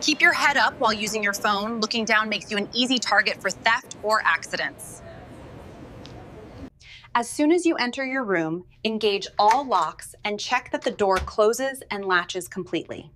Keep your head up while using your phone. Looking down makes you an easy target for theft or accidents. As soon as you enter your room, engage all locks and check that the door closes and latches completely.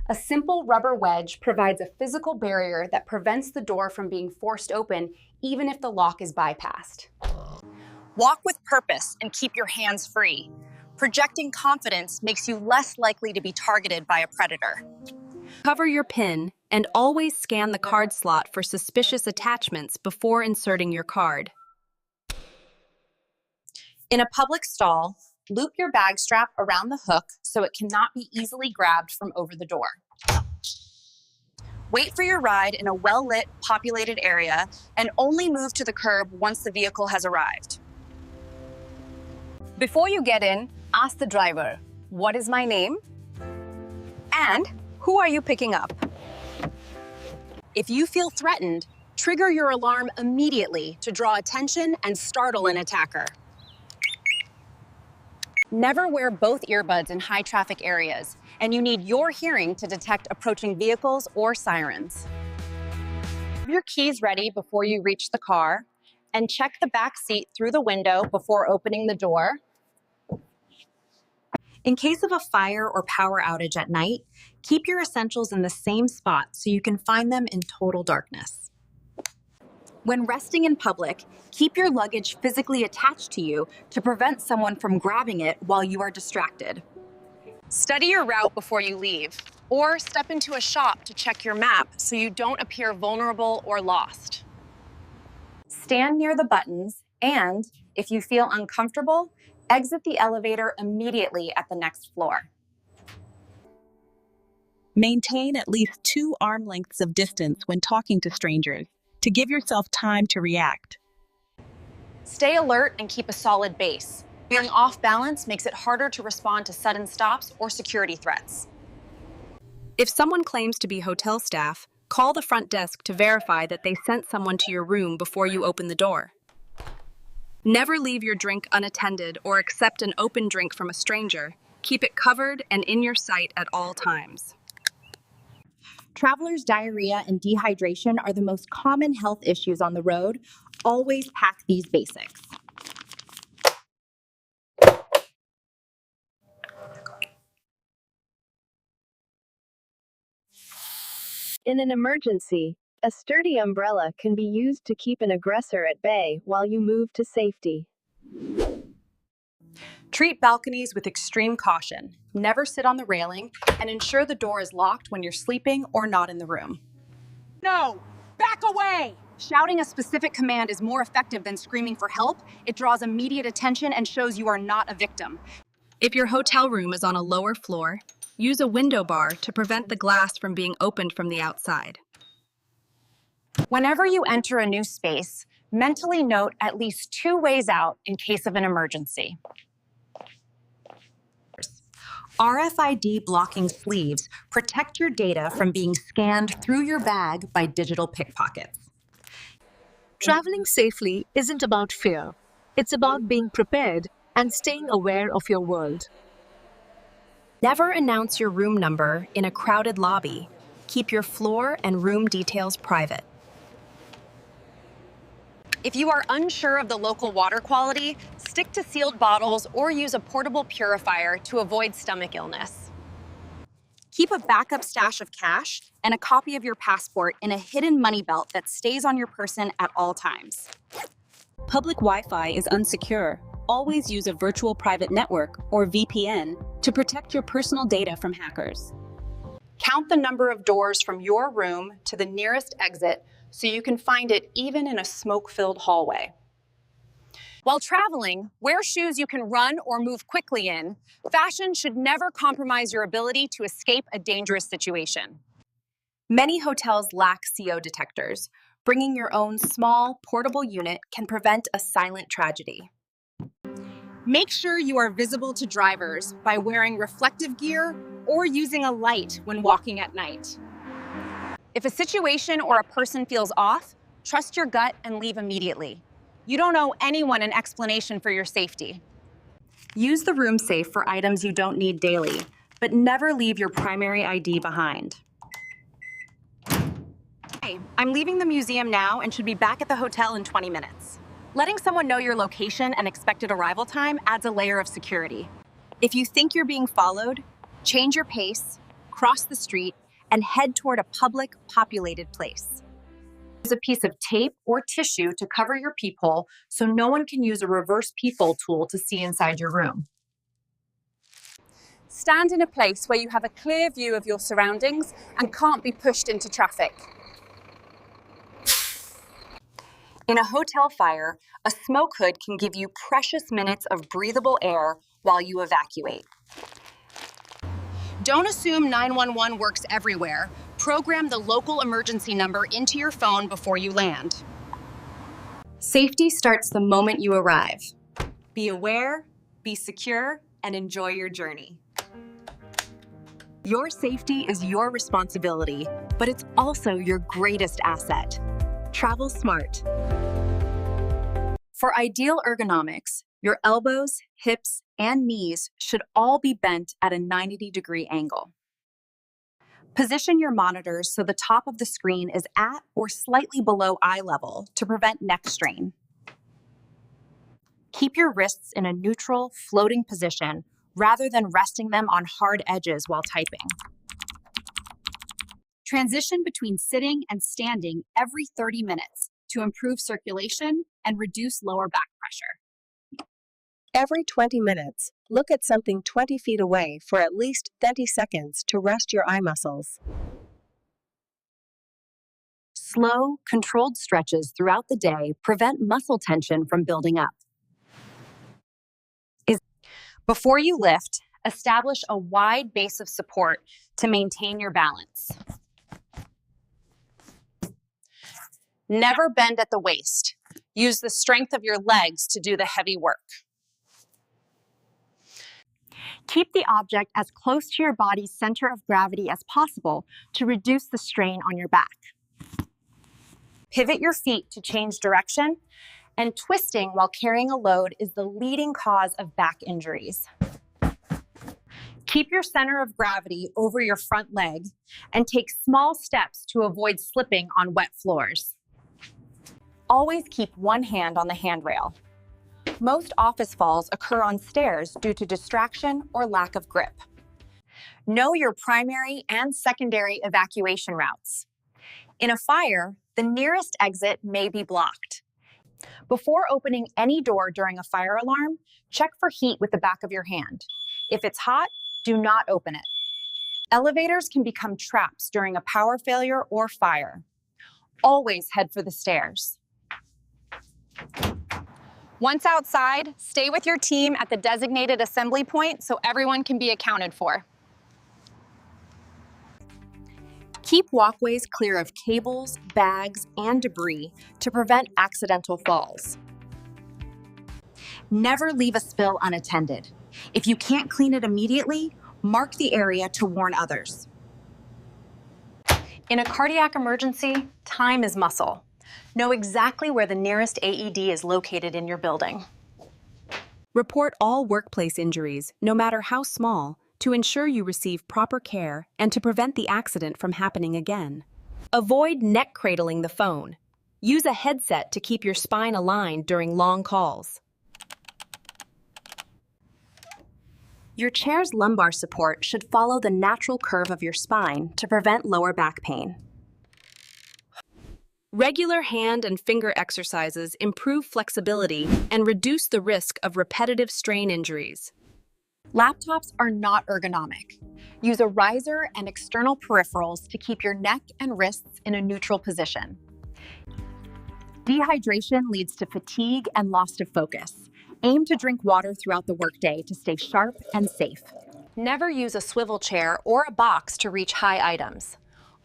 A simple rubber wedge provides a physical barrier that prevents the door from being forced open, even if the lock is bypassed. Walk with purpose and keep your hands free. Projecting confidence makes you less likely to be targeted by a predator. Cover your PIN and always scan the card slot for suspicious attachments before inserting your card. In a public stall, loop your bag strap around the hook so it cannot be easily grabbed from over the door. Wait for your ride in a well-lit, populated area and only move to the curb once the vehicle has arrived. Before you get in, ask the driver, "What is my name?" And "Who are you picking up?" If you feel threatened, trigger your alarm immediately to draw attention and startle an attacker. Never wear both earbuds in high-traffic areas, and you need your hearing to detect approaching vehicles or sirens. Have your keys ready before you reach the car, and check the back seat through the window before opening the door. In case of a fire or power outage at night, keep your essentials in the same spot so you can find them in total darkness. When resting in public, keep your luggage physically attached to you to prevent someone from grabbing it while you are distracted. Study your route before you leave, or step into a shop to check your map so you don't appear vulnerable or lost. Stand near the buttons and, if you feel uncomfortable, exit the elevator immediately at the next floor. Maintain at least 2 arm lengths of distance when talking to strangers to give yourself time to react. Stay alert and keep a solid base. Being off balance makes it harder to respond to sudden stops or security threats. If someone claims to be hotel staff, call the front desk to verify that they sent someone to your room before you open the door. Never leave your drink unattended or accept an open drink from a stranger. Keep it covered and in your sight at all times. Travelers' diarrhea and dehydration are the most common health issues on the road. Always pack these basics. In an emergency, a sturdy umbrella can be used to keep an aggressor at bay while you move to safety. Treat balconies with extreme caution. Never sit on the railing, and ensure the door is locked when you're sleeping or not in the room. No! Back away! Shouting a specific command is more effective than screaming for help. It draws immediate attention and shows you are not a victim. If your hotel room is on a lower floor, use a window bar to prevent the glass from being opened from the outside. Whenever you enter a new space, mentally note at least 2 ways out in case of an emergency. RFID blocking sleeves protect your data from being scanned through your bag by digital pickpockets. Traveling safely isn't about fear. It's about being prepared and staying aware of your world. Never announce your room number in a crowded lobby. Keep your floor and room details private. If you are unsure of the local water quality, stick to sealed bottles or use a portable purifier to avoid stomach illness. Keep a backup stash of cash and a copy of your passport in a hidden money belt that stays on your person at all times. Public Wi-Fi is unsecure. Always use a virtual private network, or VPN, to protect your personal data from hackers. Count the number of doors from your room to the nearest exit so you can find it even in a smoke-filled hallway. While traveling, wear shoes you can run or move quickly in. Fashion should never compromise your ability to escape a dangerous situation. Many hotels lack CO detectors. Bringing your own small, portable unit can prevent a silent tragedy. Make sure you are visible to drivers by wearing reflective gear or using a light when walking at night. If a situation or a person feels off, trust your gut and leave immediately. You don't owe anyone an explanation for your safety. Use the room safe for items you don't need daily. but never leave your primary ID behind. Hey, I'm leaving the museum now and should be back at the hotel in 20 minutes. Letting someone know your location and expected arrival time adds a layer of security. If you think you're being followed, change your pace, cross the street, and head toward a public, populated place. Use a piece of tape or tissue to cover your peephole so no one can use a reverse peephole tool to see inside your room. Stand in a place where you have a clear view of your surroundings and can't be pushed into traffic. In a hotel fire, a smoke hood can give you precious minutes of breathable air while you evacuate. Don't assume 911 works everywhere. Program the local emergency number into your phone before you land. Safety starts the moment you arrive. Be aware, be secure, and enjoy your journey. Your safety is your responsibility, but it's also your greatest asset. Travel smart. For ideal ergonomics, your elbows, hips, and knees should all be bent at a 90-degree angle. Position your monitors so the top of the screen is at or slightly below eye level to prevent neck strain. Keep your wrists in a neutral, floating position rather than resting them on hard edges while typing. Transition between sitting and standing every 30 minutes to improve circulation and reduce lower back pressure. Every 20 minutes, look at something 20 feet away for at least 30 seconds to rest your eye muscles. Slow, controlled stretches throughout the day prevent muscle tension from building up. Before you lift, establish a wide base of support to maintain your balance. Never bend at the waist. Use the strength of your legs to do the heavy work. Keep the object as close to your body's center of gravity as possible to reduce the strain on your back. Pivot your feet to change direction, and twisting while carrying a load is the leading cause of back injuries. Keep your center of gravity over your front leg and take small steps to avoid slipping on wet floors. Always keep one hand on the handrail. Most office falls occur on stairs due to distraction or lack of grip. Know your primary and secondary evacuation routes. In a fire, the nearest exit may be blocked. Before opening any door during a fire alarm, check for heat with the back of your hand. If it's hot, do not open it. Elevators can become traps during a power failure or fire. Always head for the stairs. Once outside, stay with your team at the designated assembly point so everyone can be accounted for. Keep walkways clear of cables, bags, and debris to prevent accidental falls. Never leave a spill unattended. If you can't clean it immediately, mark the area to warn others. In a cardiac emergency, time is muscle. Know exactly where the nearest AED is located in your building. Report all workplace injuries, no matter how small, to ensure you receive proper care and to prevent the accident from happening again. Avoid neck cradling the phone. Use a headset to keep your spine aligned during long calls. Your chair's lumbar support should follow the natural curve of your spine to prevent lower back pain. Regular hand and finger exercises improve flexibility and reduce the risk of repetitive strain injuries. Laptops are not ergonomic. Use a riser and external peripherals to keep your neck and wrists in a neutral position. Dehydration leads to fatigue and loss of focus. Aim to drink water throughout the workday to stay sharp and safe. Never use a swivel chair or a box to reach high items.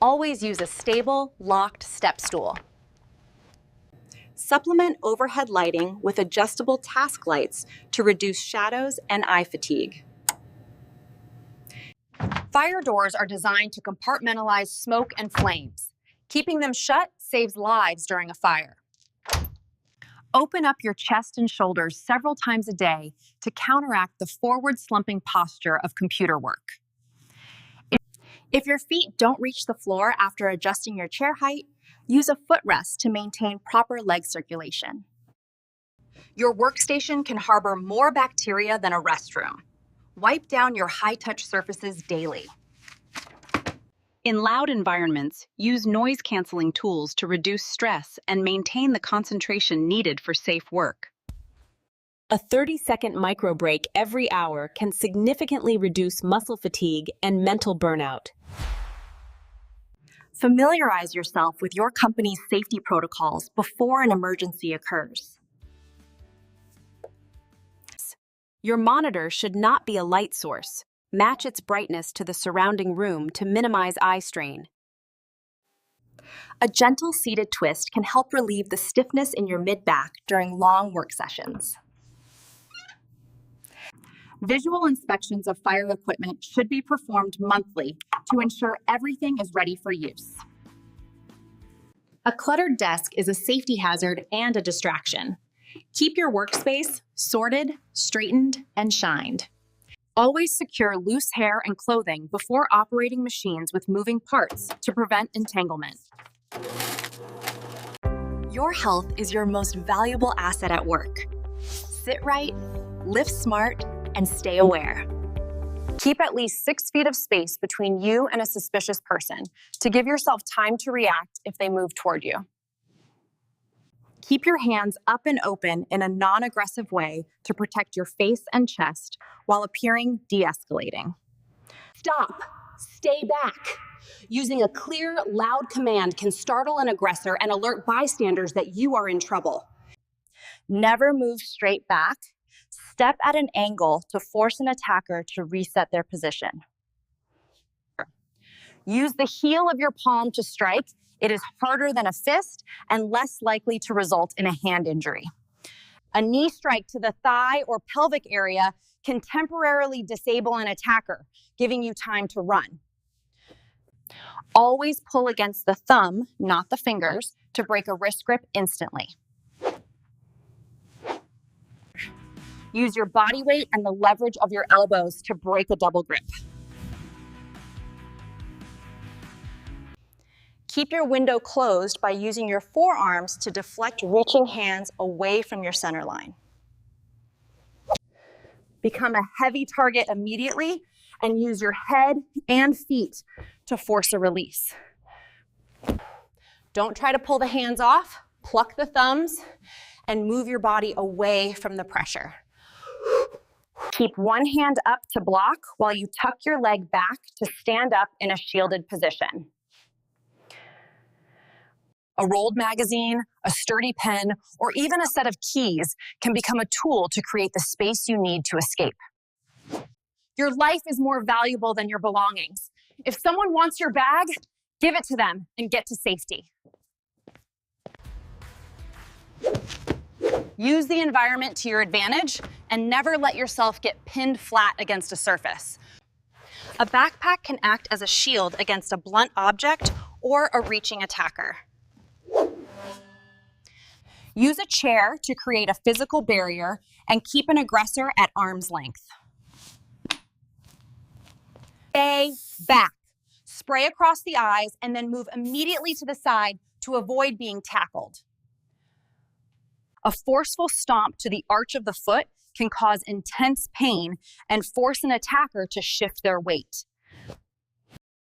Always use a stable, locked step stool. Supplement overhead lighting with adjustable task lights to reduce shadows and eye fatigue. Fire doors are designed to compartmentalize smoke and flames. Keeping them shut saves lives during a fire. Open up your chest and shoulders several times a day to counteract the forward slumping posture of computer work. If your feet don't reach the floor after adjusting your chair height, use a footrest to maintain proper leg circulation. Your workstation can harbor more bacteria than a restroom. Wipe down your high-touch surfaces daily. In loud environments, use noise-canceling tools to reduce stress and maintain the concentration needed for safe work. A 30-second micro break every hour can significantly reduce muscle fatigue and mental burnout. Familiarize yourself with your company's safety protocols before an emergency occurs. Your monitor should not be a light source. Match its brightness to the surrounding room to minimize eye strain. A gentle seated twist can help relieve the stiffness in your mid-back during long work sessions. Visual inspections of fire equipment should be performed monthly to ensure everything is ready for use. A cluttered desk is a safety hazard and a distraction. Keep your workspace sorted, straightened, and shined. Always secure loose hair and clothing before operating machines with moving parts to prevent entanglement. Your health is your most valuable asset at work. Sit right, lift smart, and stay aware. Keep at least 6 feet of space between you and a suspicious person to give yourself time to react if they move toward you. Keep your hands up and open in a non-aggressive way to protect your face and chest while appearing de-escalating. Stop. Stay back. Using a clear, loud command can startle an aggressor and alert bystanders that you are in trouble. Never move straight back. Step at an angle to force an attacker to reset their position. Use the heel of your palm to strike. It is harder than a fist and less likely to result in a hand injury. A knee strike to the thigh or pelvic area can temporarily disable an attacker, giving you time to run. Always pull against the thumb, not the fingers, to break a wrist grip instantly. Use your body weight and the leverage of your elbows to break a double grip. Keep your window closed by using your forearms to deflect reaching hands away from your center line. Become a heavy target immediately and use your head and feet to force a release. Don't try to pull the hands off, pluck the thumbs, and move your body away from the pressure. Keep one hand up to block while you tuck your leg back to stand up in a shielded position. A rolled magazine, a sturdy pen, or even a set of keys can become a tool to create the space you need to escape. Your life is more valuable than your belongings. If someone wants your bag, give it to them and get to safety. Use the environment to your advantage and never let yourself get pinned flat against a surface. A backpack can act as a shield against a blunt object or a reaching attacker. Use a chair to create a physical barrier and keep an aggressor at arm's length. Stay back. Spray across the eyes and then move immediately to the side to avoid being tackled. A forceful stomp to the arch of the foot can cause intense pain and force an attacker to shift their weight.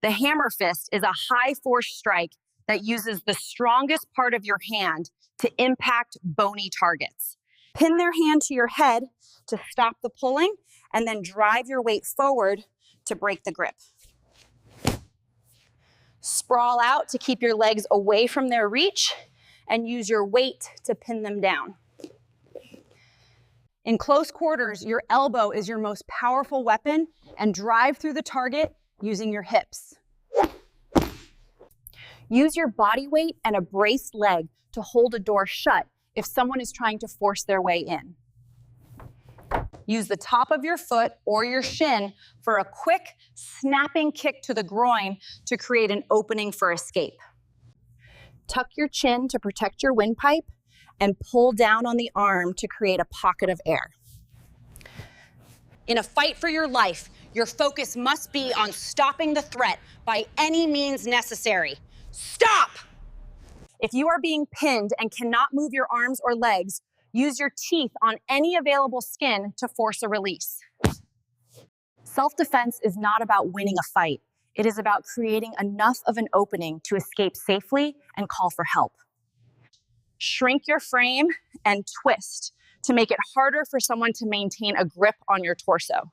The hammer fist is a high-force strike that uses the strongest part of your hand to impact bony targets. Pin their hand to your head to stop the pulling, and then drive your weight forward to break the grip. Sprawl out to keep your legs away from their reach, and use your weight to pin them down. In close quarters, your elbow is your most powerful weapon, and drive through the target using your hips. Use your body weight and a braced leg to hold a door shut if someone is trying to force their way in. Use the top of your foot or your shin for a quick, snapping kick to the groin to create an opening for escape. Tuck your chin to protect your windpipe and pull down on the arm to create a pocket of air. In a fight for your life, Your focus must be on stopping the threat by any means necessary. Stop! If you are being pinned and cannot move your arms or legs, use your teeth on any available skin to force a release. Self-defense is not about winning a fight. It is about creating enough of an opening to escape safely and call for help. Shrink your frame and twist to make it harder for someone to maintain a grip on your torso.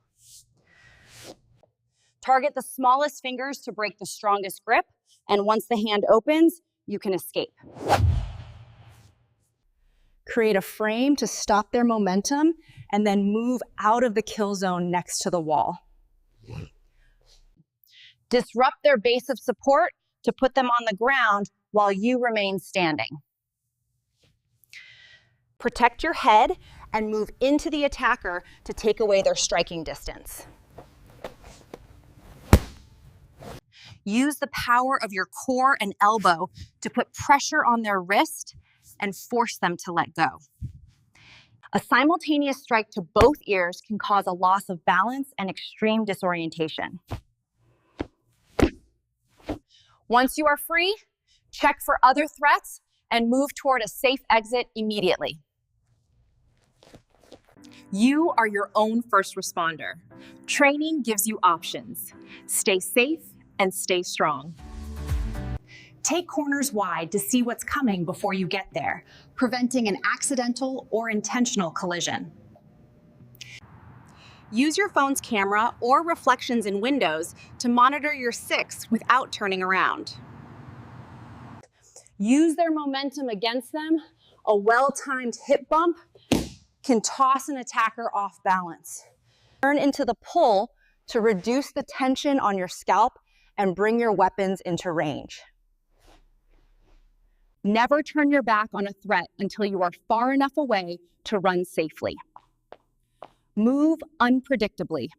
Target the smallest fingers to break the strongest grip, and once the hand opens, you can escape. Create a frame to stop their momentum and then move out of the kill zone next to the wall. Disrupt their base of support to put them on the ground while you remain standing. Protect your head and move into the attacker to take away their striking distance. Use the power of your core and elbow to put pressure on their wrist and force them to let go. A simultaneous strike to both ears can cause a loss of balance and extreme disorientation. Once you are free, check for other threats and move toward a safe exit immediately. You are your own first responder. Training gives you options. Stay safe and stay strong. Take corners wide to see what's coming before you get there, preventing an accidental or intentional collision. Use your phone's camera or reflections in windows to monitor your six without turning around. Use their momentum against them. A well-timed hip bump can toss an attacker off balance. Turn into the pull to reduce the tension on your scalp and bring your weapons into range. Never turn your back on a threat until you are far enough away to run safely. Move unpredictably.